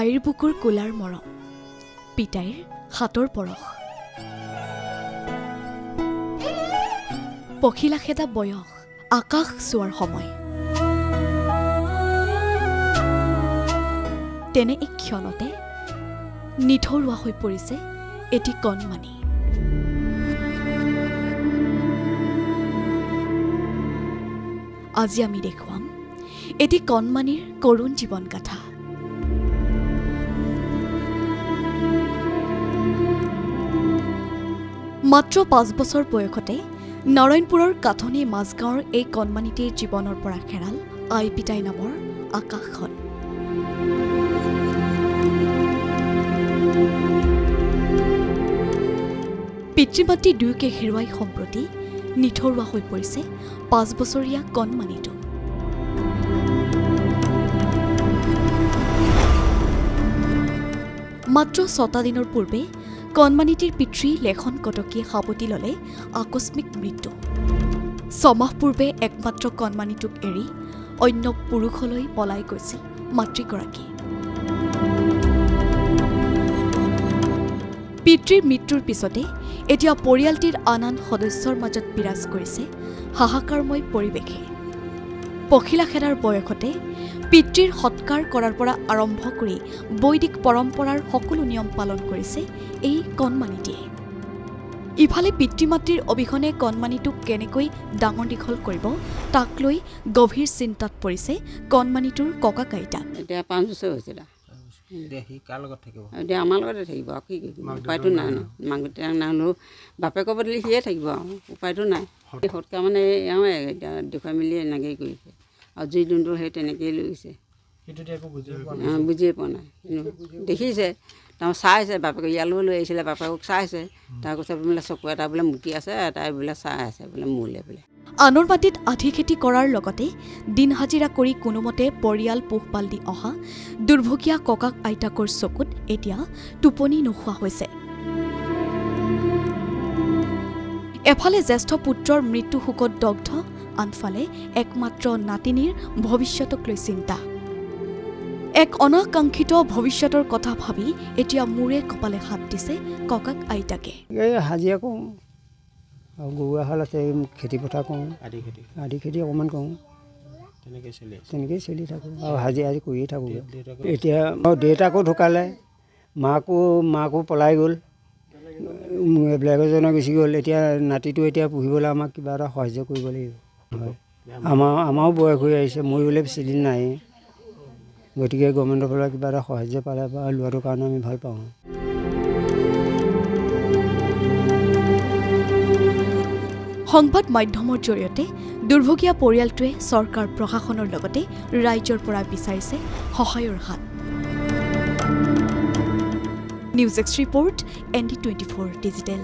আইৰ বুকুৰ কোলাৰ মৰম, পিতাইৰ হাতৰ পৰশ, পখিলা খেদা বয়স, আকাশ চোৱাৰ সময়। তেনে এক ক্ষণতে নিথৰুৱা হৈ পৰিছে এটি কণমানি। আজি আমি দেখুৱাম এটি কণমানিৰ কৰুণ জীৱন গাথা। মাত্ৰ ৫ বছৰ বয়সতে নাৰায়ণপুৰৰ কাঠনি মাজগাঁৱৰ এই কণমানিটিৰ জীৱনৰ পৰা খেৰাল আই পিতাই নামৰ আকাশখন। পিতৃ মাতৃ দুয়োকে হেৰুৱাই সম্প্ৰতি নিথৰুৱা হৈ পৰিছে ৫ বছৰীয়া কণমানিটো। মাত্ৰ ৬টা দিনৰ পূৰ্বে কণমানিটিৰ পিতৃ লেখন কটকীয়ে সাৱটি ল'লে আকস্মিক মৃত্যু। ৬ মাহ পূৰ্বে একমাত্ৰ কণমানিটোক এৰি অন্য পুৰুষলৈ পলাই গৈছিল মাতৃগৰাকী। পিতৃৰ মৃত্যুৰ পিছতে এতিয়া পৰিয়ালটিৰ আন আন সদস্যৰ মাজত বিৰাজ কৰিছে হাহাকাৰময় পৰিৱেশে। পখিলা খেদাৰ বয়সতে পিতৃৰ সৎকাৰ কৰাৰ পৰা আৰম্ভ কৰি বৈদিক পৰম্পৰাৰ সকলো নিয়ম পালন কৰিছে এই কণমানিটিয়ে। ইফালে পিতৃ মাতৃৰ অবিহনে কণমানিটোক কেনেকৈ ডাঙৰ দীঘল কৰিব তাক লৈ গভীৰ চিন্তাত পৰিছে কণমানিটোৰ ককা আইতা। এতিয়া 5 বছৰ হৈছে এতিয়া আমাৰ লগতে থাকিব আৰু কি কৰিব, উপায়টো নাই ন। মাক দেউতাক নহ'লেও বাপেকৰ বদলি সিয়ে থাকিব আৰু উপায়টো নাই। সৎকাৰ মানে এওঁ এতিয়া দেখুৱাই মেলি এনেকৈয়ে কৰিছে আৰু যি যোনটো সেই তেনেকৈয়ে লৈ গৈছে, বুজিয়ে পোৱা নাই। দেখিছে তেওঁ চাইছে, বাপেকে ইয়ালৈও লৈ আহিছিলে, বাপেকক চাইছে, তাৰ কৈছে বোলে চকু এটা বোলে মুটি আছে, এটাই বোলে চাই আছে বোলে মোলে বোলে। আনৰ মাটিত আধি খেতি কৰাৰ লগতে দিন হাজিৰা কৰি কোনোমতে পৰিয়াল পোহপাল দি অহা দুৰ্ভগীয়া ককাক আইতাকৰ চকুত এতিয়া টোপনি নোহোৱা হৈছে। এফালে জ্যেষ্ঠ পুত্ৰৰ মৃত্যু শোকত দগ্ধ, আনফালে একমাত্ৰ নাতিনীৰ ভৱিষ্যতক লৈ চিন্তা। এক অনাকাংক্ষিত ভৱিষ্যতৰ কথা ভাবি এতিয়া মূৰে কপালে হাত দিছে ককাক আইতাকে। হাজিৰা কৰোঁ আৰু গৰু এহাল আছে, খেতি পথাৰ কৰোঁ, আদি খেতি অকণমান কৰোঁ, তেনেকৈয়ে চলি থাকোঁ আৰু হাজিৰা কৰিয়ে থাকোঁ। এতিয়া দেউতাকো ঢুকালে, মাকো পলাই গ'ল, বেলেগ এজনে গুচি গ'ল। এতিয়া নাতিটো এতিয়া পুহিবলৈ আমাক কিবা এটা সাহাৰ্য কৰিব লাগিব। হয়, আমাৰো বয়স হৈ আহিছে, মৰিবলৈ বেছিদিন নাই। গতিকে গভৰ্ণমেণ্টৰ পৰা কিবা এটা সাহাৰ্য পালে বা লোৱাটোৰ কাৰণে আমি ভাল পাওঁ। সংবাদ মাধ্যমৰ জৰিয়তে দুৰ্ভগীয়া পৰিয়ালটোৱে চৰকাৰ প্ৰশাসনৰ লগতে ৰাইজৰ পৰা বিচাৰিছে সহায়ৰ হাত। News x report ND24 digital.